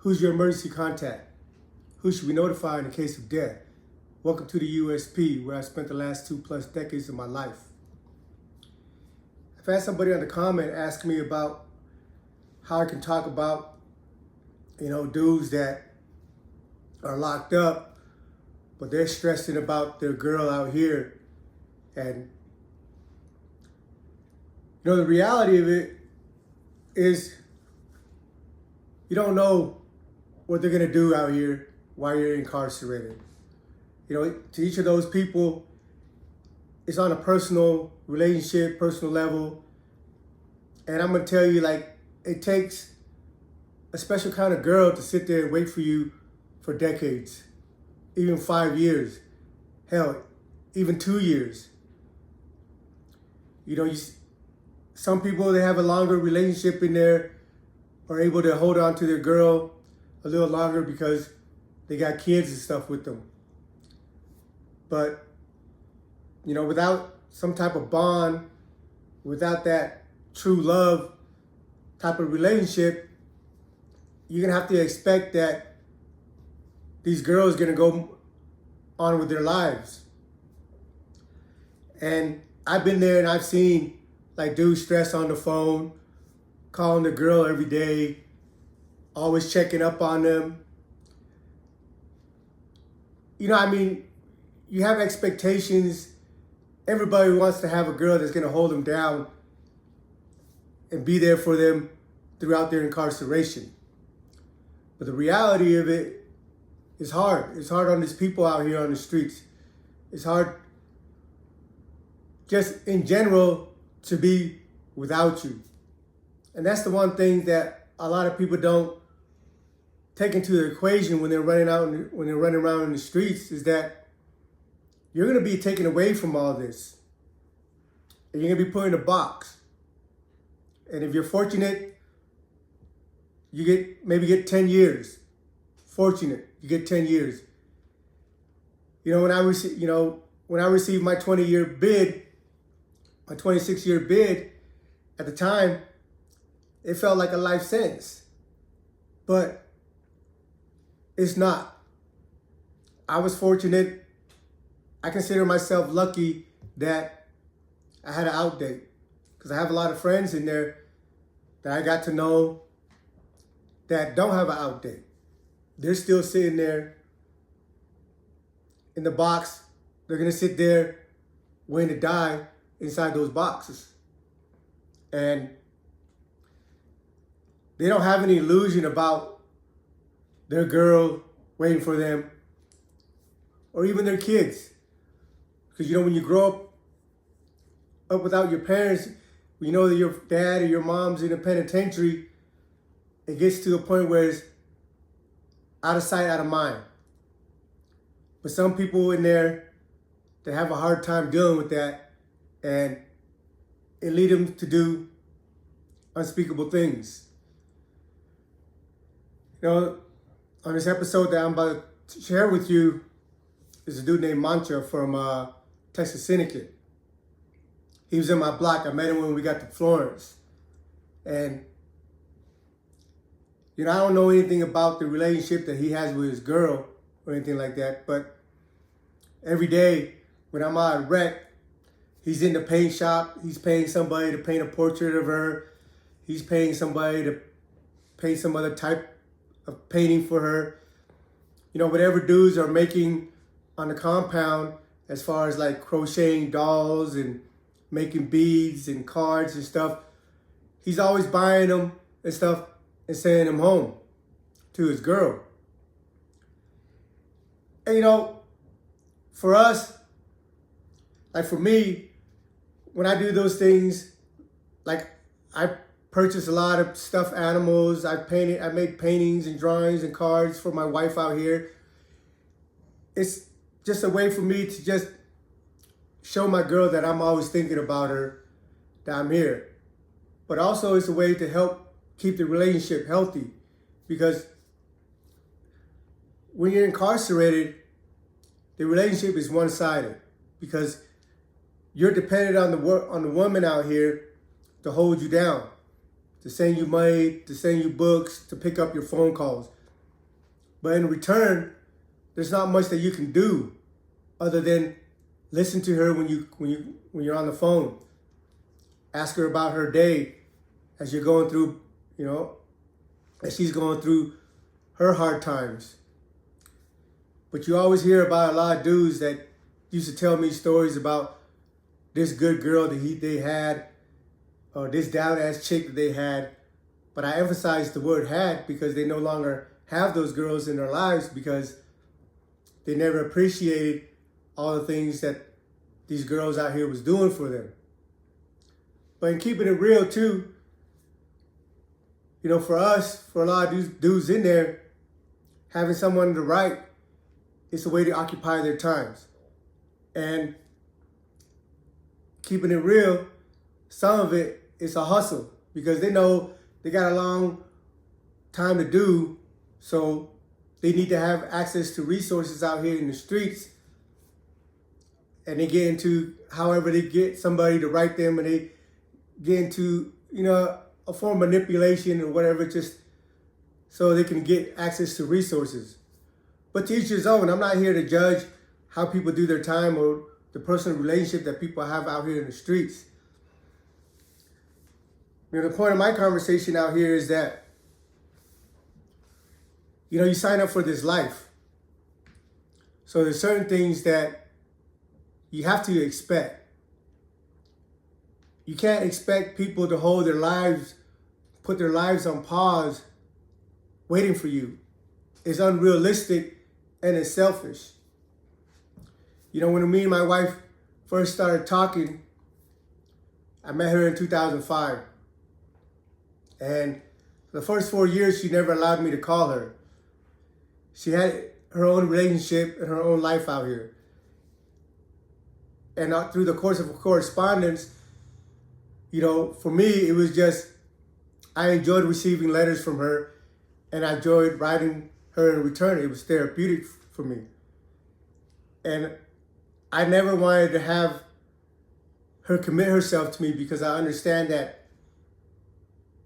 Who's your emergency contact? Who should we notify in the case of death? Welcome to the USP, where I spent the last 2+ decades of my life. I've had somebody on the comment ask me about how I can talk about, dudes that are locked up, but they're stressing about their girl out here. And, the reality of it is you don't know what they're going to do out here while you're incarcerated. To each of those people, it's on a personal relationship, personal level. And I'm going to tell you, it takes a special kind of girl to sit there and wait for you for decades, even 5 years, hell, even 2 years. Some people, they have a longer relationship in there, are able to hold on to their girl a little longer because they got kids and stuff with them. But, without some type of bond, without that true love type of relationship, you're going to have to expect that these girls are going to go on with their lives. And I've been there and I've seen dudes stress on the phone, calling the girl every day, always checking up on them. You have expectations. Everybody wants to have a girl that's going to hold them down and be there for them throughout their incarceration. But the reality of it is hard. It's hard on these people out here on the streets. It's hard just in general to be without you. And that's the one thing that a lot of people don't take into the equation when they're running around in the streets, is that you're going to be taken away from all this. And you're going to be put in a box. And if you're fortunate, you get 10 years. Fortunate, you get 10 years. When I received my 20-year bid, my 26-year bid, at the time, it felt like a life sentence. But it's not. I was fortunate. I consider myself lucky that I had an out date, because I have a lot of friends in there that I got to know that don't have an out date. They're still sitting there in the box. They're going to sit there waiting to die inside those boxes. And they don't have any illusion about their girl waiting for them, or even their kids. Because when you grow up without your parents, that your dad or your mom's in a penitentiary, it gets to a point where it's out of sight, out of mind. But some people in there, they have a hard time dealing with that, and it leads them to do unspeakable things. On this episode that I'm about to share with you is a dude named Mantra from Texas Syndicate. He was in my block. I met him when we got to Florence. And, I don't know anything about the relationship that he has with his girl or anything like that. But every day when I'm out at rec, he's in the paint shop. He's paying somebody to paint a portrait of her. He's paying somebody to paint some other type of painting for her. Whatever dudes are making on the compound, as far as crocheting dolls and making beads and cards and stuff, he's always buying them and stuff and sending them home to his girl. And for us, for me, when I do those things, I purchase a lot of stuffed animals. I made paintings and drawings and cards for my wife out here. It's just a way for me to just show my girl that I'm always thinking about her, that I'm here. But also it's a way to help keep the relationship healthy, because when you're incarcerated, the relationship is one-sided, because you're dependent on the woman out here to hold you down, to send you money, to send you books, to pick up your phone calls. But in return, there's not much that you can do other than listen to her when you're on the phone. Ask her about her day as you're going through, as she's going through her hard times. But you always hear about a lot of dudes that used to tell me stories about this good girl that they had, or this down-ass chick that they had. But I emphasize the word had because they no longer have those girls in their lives because they never appreciated all the things that these girls out here was doing for them. But in keeping it real too, for us, for a lot of these dudes in there, having someone to write is a way to occupy their times. And keeping it real, some of it is a hustle because they know they got a long time to do, so they need to have access to resources out here in the streets. And they get into, however they get somebody to write them, and they get into, a form of manipulation or whatever, just so they can get access to resources. But to each his own. I'm not here to judge how people do their time or the personal relationship that people have out here in the streets. The point of my conversation out here is that, you sign up for this life. So there's certain things that you have to expect. You can't expect people to hold their lives, put their lives on pause, waiting for you. It's unrealistic and it's selfish. When me and my wife first started talking, I met her in 2005. And for the first 4 years, she never allowed me to call her. She had her own relationship and her own life out here. And through the course of correspondence, for me, it was just, I enjoyed receiving letters from her and I enjoyed writing her in return. It was therapeutic for me. And I never wanted to have her commit herself to me because I understand that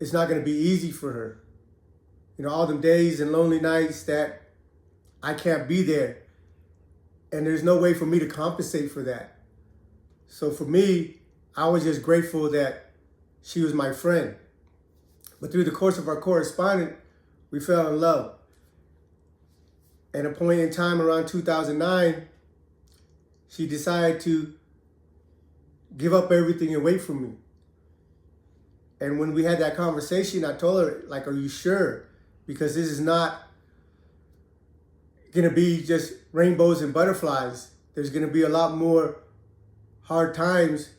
it's not going to be easy for her. All them days and lonely nights that I can't be there. And there's no way for me to compensate for that. So for me, I was just grateful that she was my friend. But through the course of our correspondence, we fell in love. At a point in time around 2009, she decided to give up everything and wait for me. And when we had that conversation, I told her, are you sure? Because this is not going to be just rainbows and butterflies. There's going to be a lot more hard times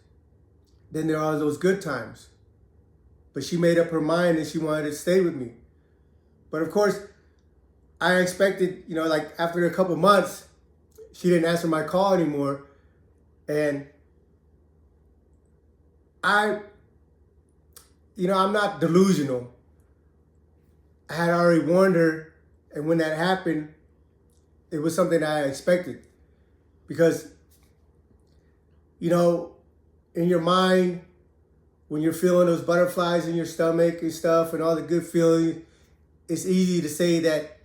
than there are those good times. But she made up her mind and she wanted to stay with me. But of course, I expected, after a couple months, she didn't answer my call anymore. And I'm not delusional. I had already warned her, and when that happened, it was something I expected. Because, in your mind, when you're feeling those butterflies in your stomach and stuff and all the good feelings, it's easy to say that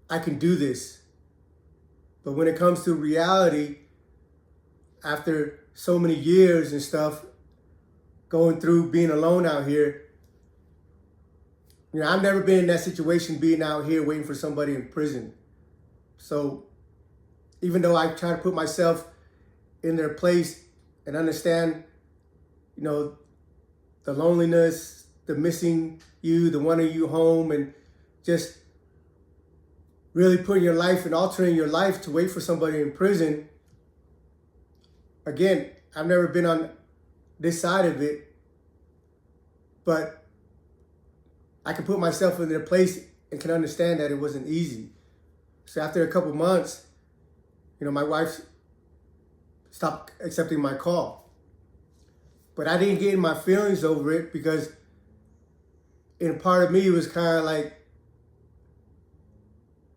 I can do this. But when it comes to reality, after so many years and stuff, going through being alone out here, I've never been in that situation, being out here waiting for somebody in prison. So even though I try to put myself in their place and understand, the loneliness, the missing you, the wanting you home, and just really putting your life and altering your life to wait for somebody in prison. Again, I've never been on this side of it, but I can put myself in their place and can understand that it wasn't easy. So after a couple months, my wife stopped accepting my call. But I didn't get in my feelings over it because in a part of me, it was kind of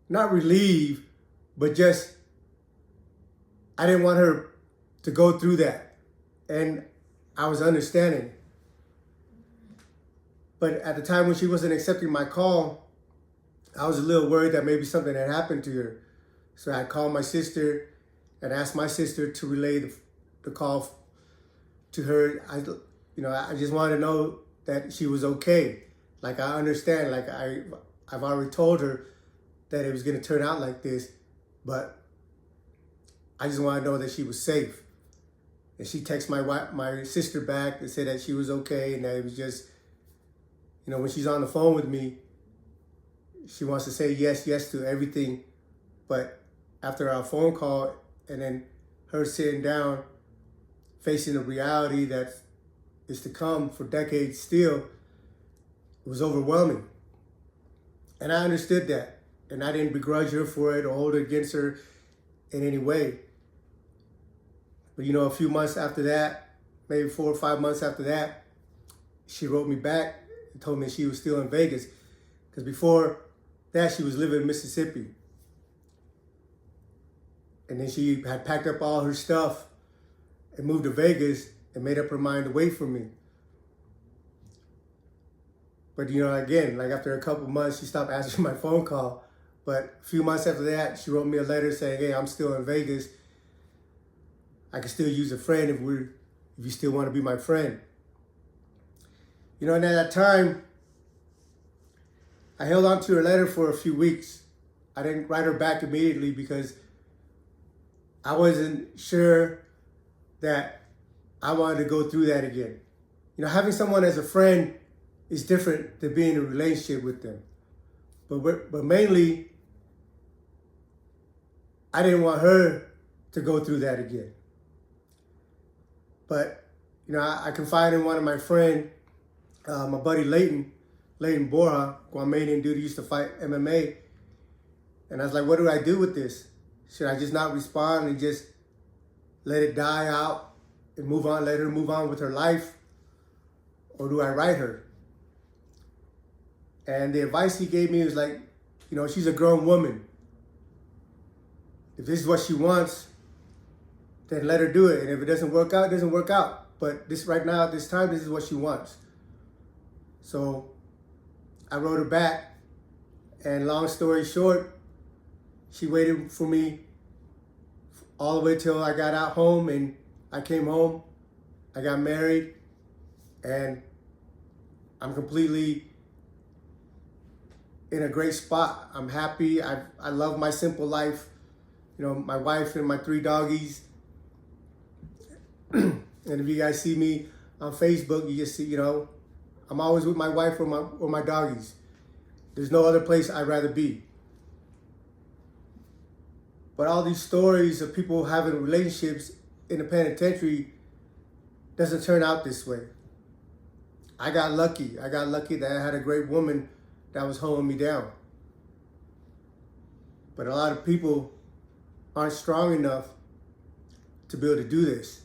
not relieved, but just, I didn't want her to go through that. And I was understanding. But at the time when she wasn't accepting my call, I was a little worried that maybe something had happened to her. So I called my sister and asked my sister to relay the call to her. I just wanted to know that she was okay. Like, I understand, like I've already told her that it was gonna turn out like this, but I just wanted to know that she was safe. And she texted my sister back and said that she was okay and that it was just, when she's on the phone with me, she wants to say yes to everything. But after our phone call and then her sitting down, facing the reality that is to come for decades still, it was overwhelming. And I understood that. And I didn't begrudge her for it or hold it against her in any way. But a few months after that, maybe 4 or 5 months after that, she wrote me back and told me she was still in Vegas. Because before that, she was living in Mississippi. And then she had packed up all her stuff and moved to Vegas and made up her mind to wait for me. But again, like after a couple months, she stopped answering my phone call. But a few months after that, she wrote me a letter saying, "Hey, I'm still in Vegas. I can still use a friend if you still want to be my friend." And at that time, I held on to her letter for a few weeks. I didn't write her back immediately because I wasn't sure that I wanted to go through that again. Having someone as a friend is different than being in a relationship with them. But mainly, I didn't want her to go through that again. But, I confided in one of my friends, my buddy Leighton Borja, Guamanian dude who used to fight MMA. And I was like, what do I do with this? Should I just not respond and just let it die out and move on, let her move on with her life? Or do I write her? And the advice he gave me was like, she's a grown woman. If this is what she wants, then let her do it. And if it doesn't work out, it doesn't work out. But this right now, at this time, this is what she wants. So I wrote her back. And long story short, she waited for me all the way till I got out home, and I came home. I got married, and I'm completely in a great spot. I'm happy. I love my simple life. My wife and my 3 doggies. And if you guys see me on Facebook, you just see, I'm always with my wife or my doggies. There's no other place I'd rather be. But all these stories of people having relationships in the penitentiary doesn't turn out this way. I got lucky. I got lucky that I had a great woman that was holding me down. But a lot of people aren't strong enough to be able to do this.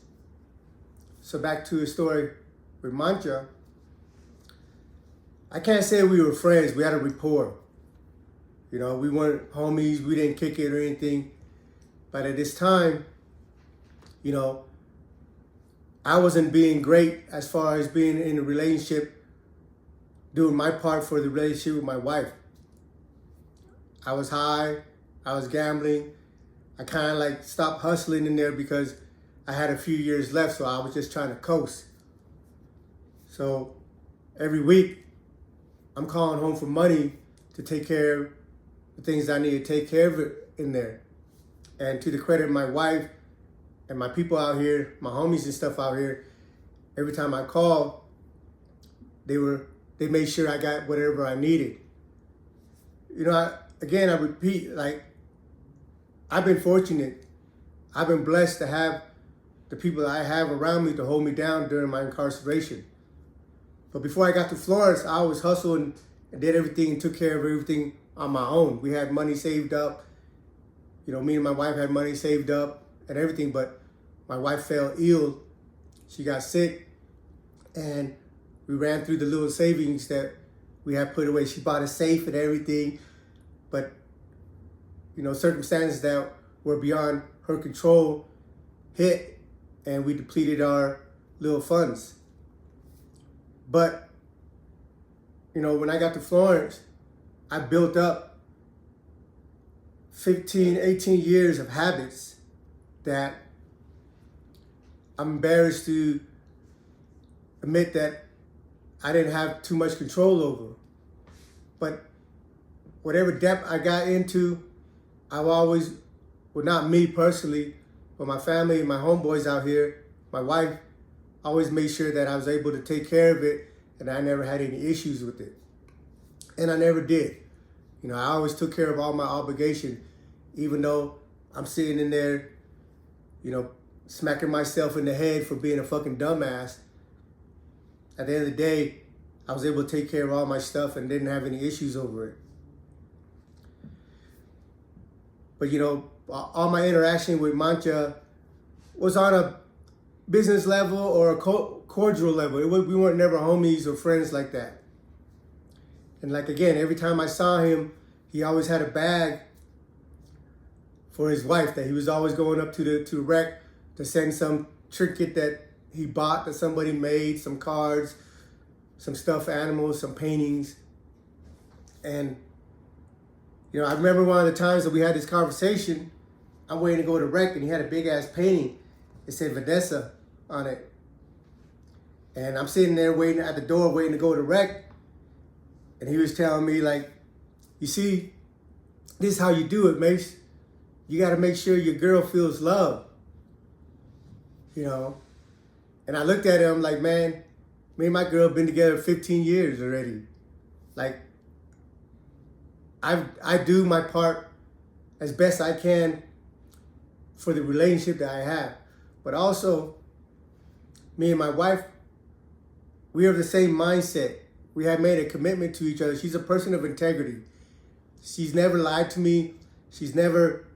So back to the story with Mancha. I can't say we were friends. We had a rapport. We weren't homies. We didn't kick it or anything. But at this time, I wasn't being great as far as being in a relationship, doing my part for the relationship with my wife. I was high. I was gambling. I kind of stopped hustling in there because I had a few years left, so I was just trying to coast. So every week, I'm calling home for money to take care of the things I need to take care of in there. And to the credit of my wife and my people out here, my homies and stuff out here, every time I called, they made sure I got whatever I needed. I repeat, I've been fortunate. I've been blessed to have the people that I have around me to hold me down during my incarceration. But before I got to Florence, I always hustled and did everything and took care of everything on my own. We had money saved up. Me and my wife had money saved up and everything, but my wife fell ill. She got sick, and we ran through the little savings that we had put away. She bought a safe and everything, but circumstances that were beyond her control hit, and we depleted our little funds. But when I got to Florence, I built up 15, 18 years of habits that I'm embarrassed to admit that I didn't have too much control over. But whatever depth I got into, I've always, well, not me personally, but my family and my homeboys out here, my wife, always made sure that I was able to take care of it and I never had any issues with it. And I never did. You know, I always took care of all my obligation, even though I'm sitting in there, you know, smacking myself in the head for being a fucking dumbass. At the end of the day, I was able to take care of all my stuff and didn't have any issues over it. But, you know, all my interaction with Mancha was on a business level or a cordial level. We weren't never homies or friends like that. And like, again, every time I saw him, he always had a bag for his wife that he was always going up to the rec to send some trinket that he bought that somebody made, some cards, some stuffed animals, some paintings. And, you know, I remember one of the times that we had this conversation, I'm waiting to go to rec and he had a big ass painting. It said Vanessa on it. And I'm sitting there waiting at the door, waiting to go to rec. And he was telling me, like, you see, this is how you do it, Mace. You got to make sure your girl feels love. You know? And I looked at him like, man, me and my girl have been together 15 years already. Like, I do my part as best I can for the relationship that I have. But also, me and my wife, we have the same mindset. We have made a commitment to each other. She's a person of integrity. She's never lied to me. She's never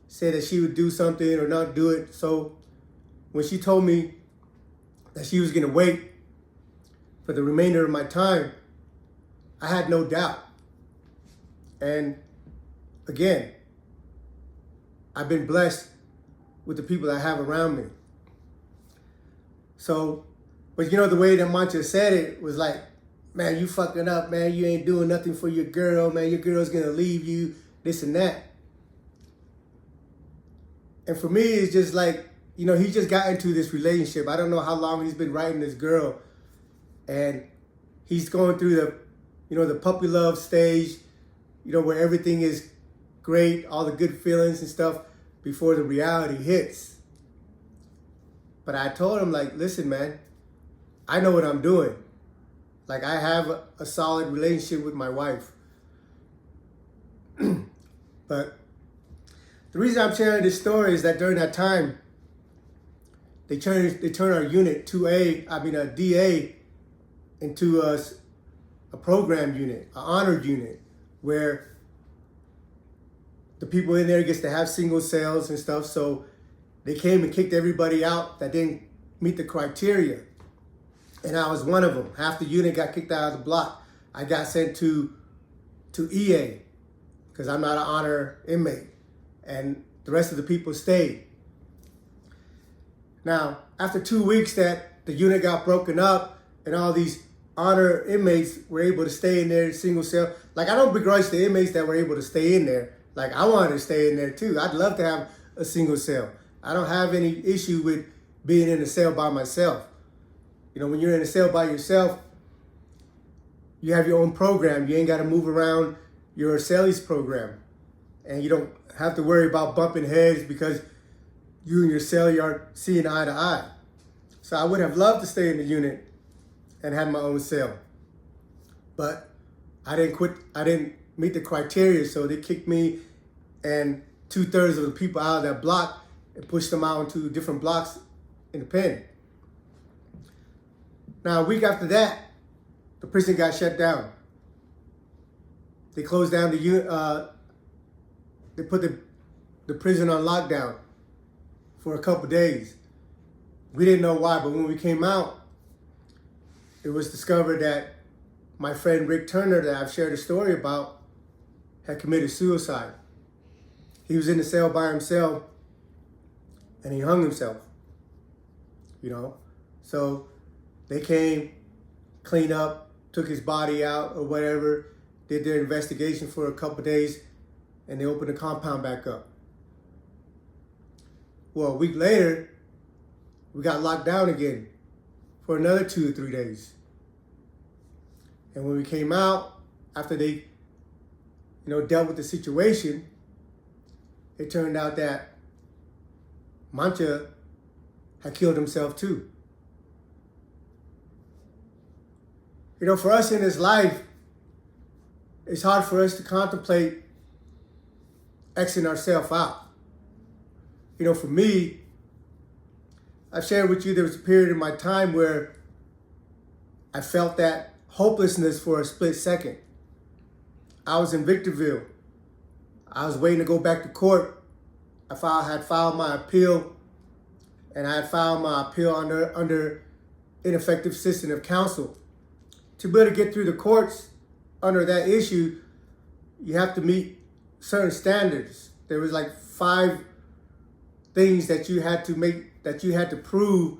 said that she would do something or not do it. So when she told me that she was going to wait for the remainder of my time, I had no doubt. And again, I've been blessed with the people that I have around me. So, but you know, the way that Mancha said it was like, man, you fucking up, man. You ain't doing nothing for your girl, man. Your girl's going to leave you, this and that. And for me, it's just like, you know, he just got into this relationship. I don't know how long he's been writing this girl. And he's going through the, you know, the puppy love stage, you know, where everything is great, all the good feelings and stuff before the reality hits. But I told him, like, listen, man, I know what I'm doing. Like, I have a solid relationship with my wife. But the reason I'm sharing this story is that during that time, they turned our unit a DA into a program unit, an honored unit, where the people in there gets to have single cells and stuff. So they came and kicked everybody out that didn't meet the criteria. And I was one of them. Half the unit got kicked out of the block. I got sent to EA because I'm not an honor inmate. And the rest of the people stayed. Now, after 2 weeks that the unit got broken up and all these honor inmates were able to stay in their single cell. Like, I don't begrudge the inmates that were able to stay in there. Like, I wanted to stay in there too. I'd love to have a single cell. I don't have any issue with being in a cell by myself. You know, when you're in a cell by yourself, you have your own program. You ain't got to move around your cellies program. And you don't have to worry about bumping heads because you and your cellie aren't seeing eye to eye. So I would have loved to stay in the unit and have my own cell. But I didn't meet the criteria, so they kicked me and 2/3 of the people out of that block and pushed them out into different blocks in the pen. Now, a week after that, the prison got shut down. They closed down the unit. They put the prison on lockdown for a couple days. We didn't know why, but when we came out, it was discovered that my friend Rick Turner, that I've shared a story about, had committed suicide. He was in the cell by himself, and he hung himself. You know, so they came, cleaned up, took his body out or whatever, did their investigation for a couple days, and they opened the compound back up. Well, a week later, we got locked down again for another 2 or 3 days. And when we came out, after they, dealt with the situation, it turned out that Mancha had killed himself too. For us in this life, it's hard for us to contemplate Xing ourselves out. For me, I've shared with you there was a period in my time where I felt that hopelessness for a split second. I was in Victorville. I was waiting to go back to court. I had filed my appeal, and I had filed my appeal under ineffective assistance of counsel. To be able to get through the courts under that issue, you have to meet certain standards. There was like 5 things that you had to prove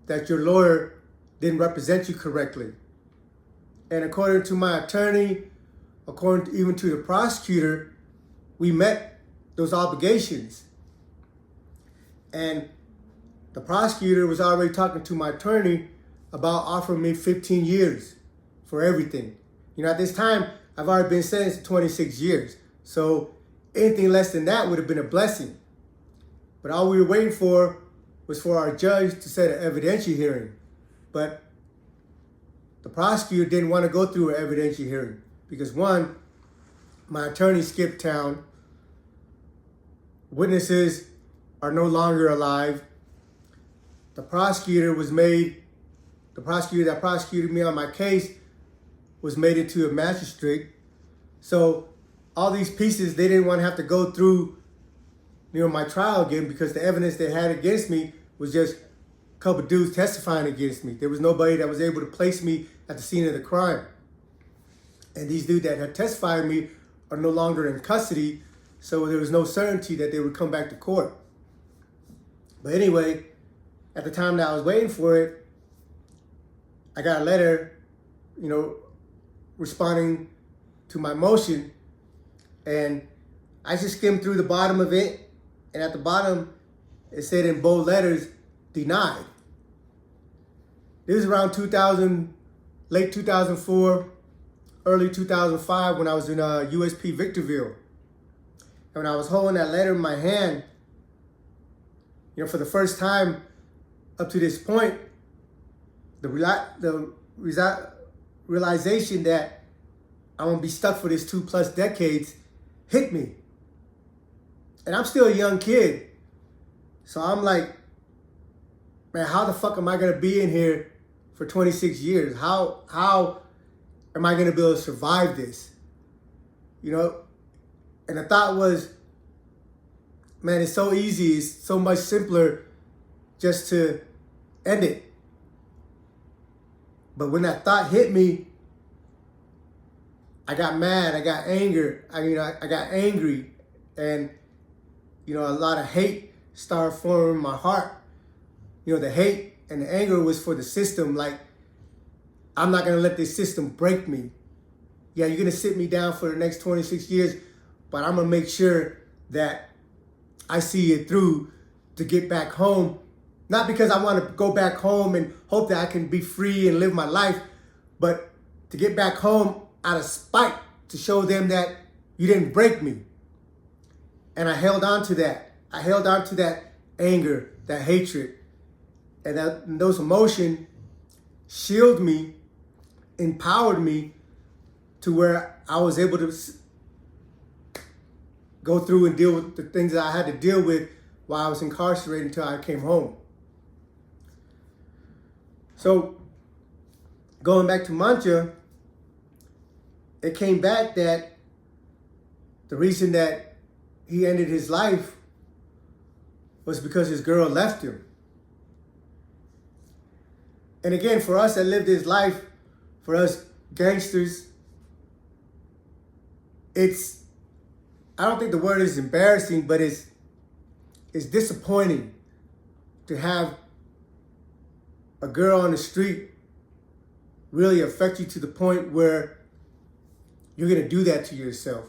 that your lawyer didn't represent you correctly. And according to my attorney, according even to the prosecutor, we met those obligations. And the prosecutor was already talking to my attorney about offering me 15 years for everything. At this time, I've already been sentenced to 26 years. So anything less than that would have been a blessing. But all we were waiting for was for our judge to set an evidentiary hearing. But the prosecutor didn't want to go through an evidentiary hearing because, one, my attorney skipped town. Witnesses are no longer alive. The prosecutor that prosecuted me on my case was made into a magistrate. So all these pieces, they didn't want to have to go through my trial again because the evidence they had against me was just a couple dudes testifying against me. There was nobody that was able to place me at the scene of the crime. And these dudes that had testified me are no longer in custody, so there was no certainty that they would come back to court. But anyway, at the time that I was waiting for it, I got a letter, responding to my motion, and I just skimmed through the bottom of it, and at the bottom, it said in bold letters, denied. This was around late 2004, early 2005 when I was in USP Victorville. And when I was holding that letter in my hand, for the first time up to this point, the realization that I'm going to be stuck for this 2+ decades hit me. And I'm still a young kid. So I'm like, man, how the fuck am I going to be in here for 26 years? How am I going to be able to survive this? And the thought was, man, it's so easy. It's so much simpler just to end it. But when that thought hit me, I got mad. I got anger. I got angry. And, a lot of hate started forming in my heart. The hate and the anger was for the system. Like, I'm not going to let this system break me. Yeah, you're going to sit me down for the next 26 years, but I'm going to make sure that I see it through to get back home. Not because I want to go back home and hope that I can be free and live my life, but to get back home out of spite, to show them that you didn't break me. And I held on to that. I held on to that anger, that hatred, and those emotions shielded me, empowered me to where I was able to go through and deal with the things that I had to deal with while I was incarcerated until I came home. So, going back to Mancha, it came back that the reason that he ended his life was because his girl left him. And again, for us that lived this life, for us gangsters, I don't think the word is embarrassing, but it's disappointing to have a girl on the street really affect you to the point where you're going to do that to yourself.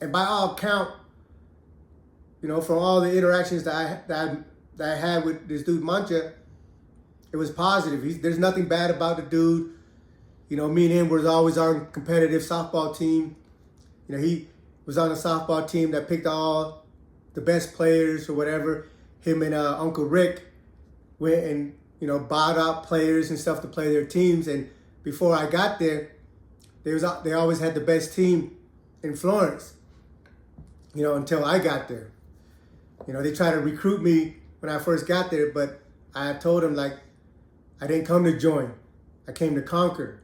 And by all count, from all the interactions that I had with this dude Mancha, it was positive. There's nothing bad about the dude. Me and him was always on competitive softball team. He was on a softball team that picked all the best players or whatever. Him and Uncle Rick went and, bought out players and stuff to play their teams. And before I got there, they always had the best team in Florence, until I got there. They tried to recruit me when I first got there, but I told them, I didn't come to join. I came to conquer.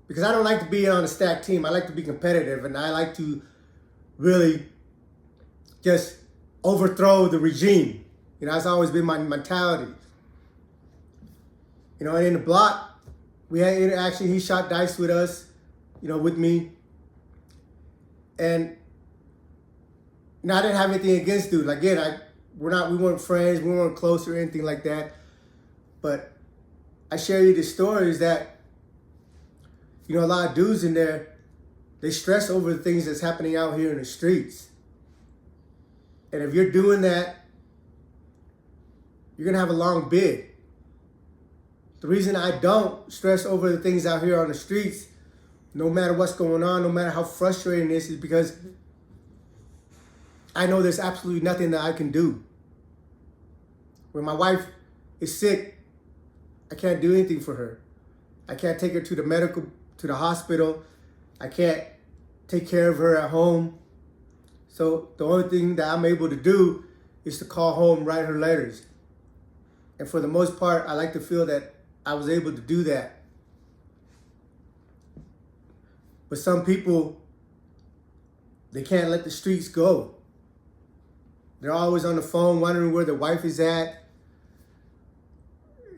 Because I don't like to be on a stacked team. I like to be competitive, and I like to really just overthrow the regime. That's always been my mentality. And in the block, we had interaction. He shot dice with us, with me. And I didn't have anything against dude. Again, we weren't friends, we weren't close or anything like that. But I share you the stories that, a lot of dudes in there, they stress over the things that's happening out here in the streets. And if you're doing that, you're going to have a long bid. The reason I don't stress over the things out here on the streets, no matter what's going on, no matter how frustrating it is because I know there's absolutely nothing that I can do. When my wife is sick, I can't do anything for her. I can't take her to the hospital. I can't take care of her at home. So the only thing that I'm able to do is to call home, write her letters. And for the most part, I like to feel that I was able to do that. But some people, they can't let the streets go. They're always on the phone wondering where their wife is at.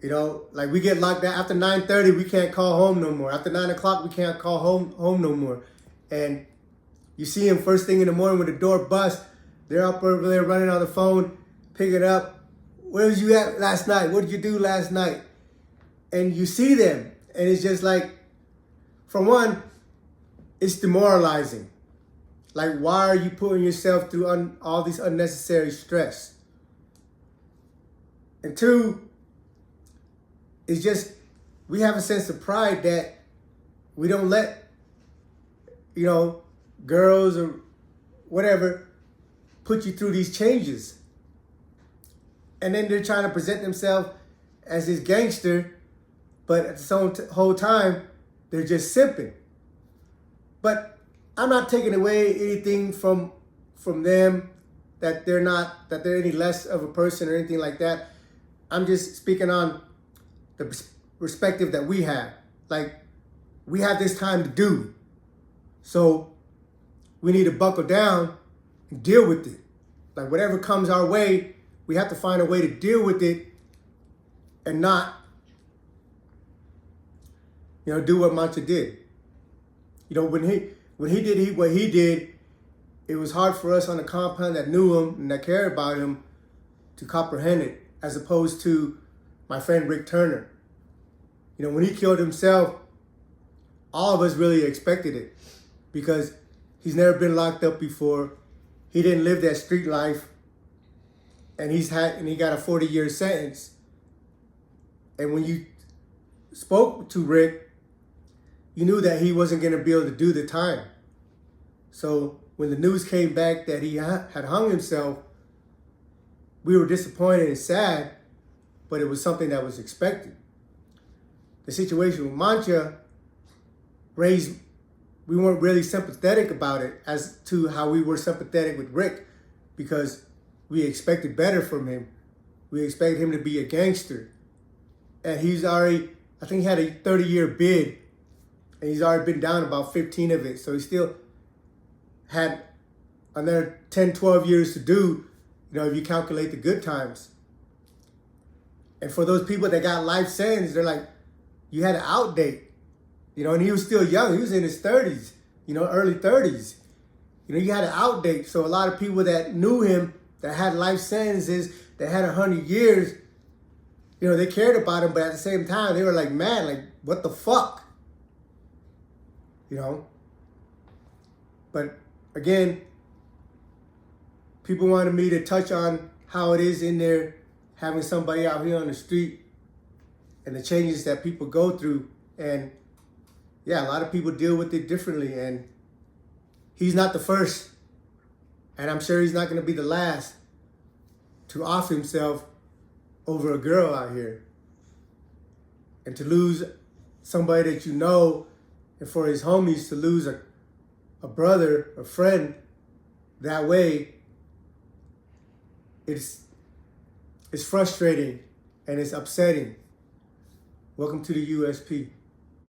We get locked down. After 9:30, we can't call home no more. After 9 o'clock, we can't call home no more. And you see them first thing in the morning when the door busts. They're up over there running on the phone, pick it up. Where was you at last night? What did you do last night? And you see them. And it's just for one, it's demoralizing. Why are you putting yourself through all this unnecessary stress? And two, it's just, we have a sense of pride that we don't let, girls or whatever put you through these changes. And then they're trying to present themselves as this gangster, but at the whole time, they're just simping. But I'm not taking away anything from them, that they're any less of a person or anything like that. I'm just speaking on the perspective that we have. We have this time to do. So we need to buckle down and deal with it. Whatever comes our way, we have to find a way to deal with it and not, do what Mancha did. When he did what he did, it was hard for us on the compound that knew him and that cared about him to comprehend it, as opposed to my friend Rick Turner. When he killed himself, all of us really expected it because he's never been locked up before. He didn't live that street life, and he got a 40-year sentence. And when you spoke to Rick, you knew that he wasn't going to be able to do the time. So when the news came back that he had hung himself, we were disappointed and sad, but it was something that was expected. The situation with Mancha we weren't really sympathetic about it as to how we were sympathetic with Rick, because we expected better from him. We expected him to be a gangster. And he's already, I think he had a 30-year bid, and he's already been down about 15 of it. So he still had another 10, 12 years to do, if you calculate the good times. And for those people that got life sentences, they're like, you had an outdate, and he was still young. He was in his 30s, early 30s. You had an outdate. So a lot of people that knew him, that had life sentences, that had 100 years, they cared about him, but at the same time, they were like, man, what the fuck? But again, people wanted me to touch on how it is in there having somebody out here on the street and the changes that people go through. And yeah, a lot of people deal with it differently, and he's not the first, and I'm sure he's not going to be the last to off himself over a girl out here. And to lose somebody that you know, and for his homies to lose a brother, a friend that way, it's frustrating and it's upsetting. Welcome to the USP.